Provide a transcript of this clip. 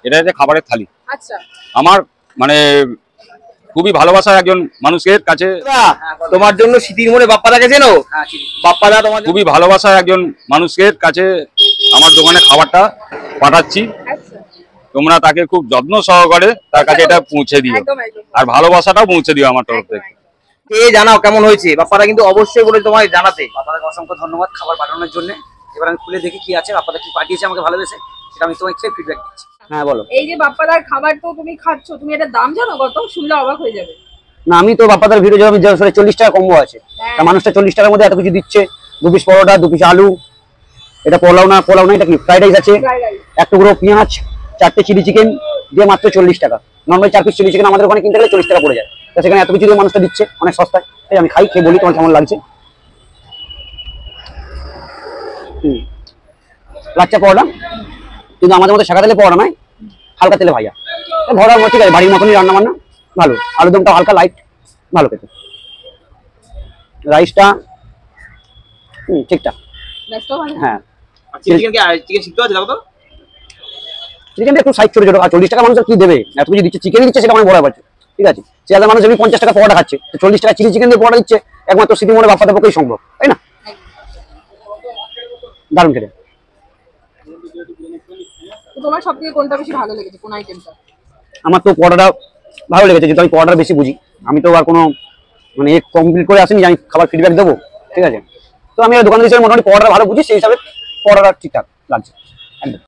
এটা হচ্ছে খাবারের থালি। আচ্ছা, আমার মানে খুবই ভালোবাসার একজন মানুষের কাছে। তোমার জন্য স্মৃতির মোড়ে বাপ্পাদা গেছে না? বাপ্পাদা তোমার খুবই ভালোবাসার একজন মানুষের কাছে আমার দোকানে খাবারটা পাঠাচ্ছি। আচ্ছা, তোমরা তাকে খুব যত্ন সহকারে তার কাছে এটা পৌঁছে দিও, একদম একদম আর ভালোবাসাটাও পৌঁছে দিও আমার তরফ থেকে। জানাও কেমন হয়েছে। বাপ্পাদা কিন্তু অবশ্যই বলে তোমায় জানাতে। বাপ্পাদাকে অসংখ্য ধন্যবাদ খাবার পাঠানোর জন্য। এবার আমি খুলে দেখি কি আছে, বাপ্পাদা কি পাঠিয়েছে আমাকে ভালোবেসে, সেটা আমি তোমাকে খেয়ে ফিডব্যাক দিচ্ছি। হ্যাঁ বলো। এই যে বাপ্পাদার খাবার তো তুমি খাচ্ছ, তুমি এটার দাম জানো কত? শুনলে অবাক হয়ে যাবে। না আমি তো বাপ্পাদার ভিডিও যখন 40 টাকা কম্বো আছে, তা মানুষটা 40 টাকার মধ্যে এত কিছু দিচ্ছে। 2 পিস পরোটা, 2 পিস আলু, এটা পোলাও না এটা কি ফ্রাইড রাইস আছে, Fried rice। 1 টুকরো পেঁয়াজ, 4টে চিলি চিকেন দিয়ে মাত্র 40 টাকা। নর্মাল 4 পিস চিলি চিকেন আমাদের ওখানে কিনতে গেলে 40 টাকা পড়ে যায়, তো সেখানে এত কিছু দিয়ে মানুষটা দিচ্ছে অনেক সস্তায়। এই আমি খাই, খেয়ে বলি তোমার কেমন লাগছে। লাচ্চা পরোটা কিন্তু আমাদের মতো শাখা তেলে পরোটা নয়, হালকা তেলে ভাইয়া। ঘর ঠিক আছে, বাড়ির মতনই রান্না বান্না, ভালো। আলুদমটা হালকা লাইট, ভালো খেতে। রাইসটা ঠিকঠাক, হ্যাঁ। চিকেনটা একটু সাইজ ছোট ছোট, আর 40 টাকা মানুষের কি দেবে? এত কিছু দিচ্ছে, চিকেন দিচ্ছে, সেটা আমার বড় ব্যাপার। ঠিক আছে, সেটা মানুষ যদি 50 টাকা পরোটা খাচ্ছে, তো 40 টাকা চিলি চিকেন দিয়ে পরোটা দিচ্ছে, একমাত্র স্মৃতি মোড়ে বাপ্পাদার পক্ষেই সম্ভব, তাই না? দারুণ খেতে। তোমার সবথেকে কোনটা বেশি ভালো লেগেছে, কোন আইটেমটা? আমার তো পরোটাটা ভালো লেগেছে, যেহেতু আমি পরোটা বেশি বুঝি। আমি তো আর কোনো মানে কমপ্লিট করে আসিনি যে আমি খাবার ফিডব্যাক দেবো, ঠিক আছে? তো আমি দোকান হিসেবে মোটামুটি পরোটা ভালো বুঝি, সেই হিসাবে পরোটা ঠিকঠাক লাগছে একদম।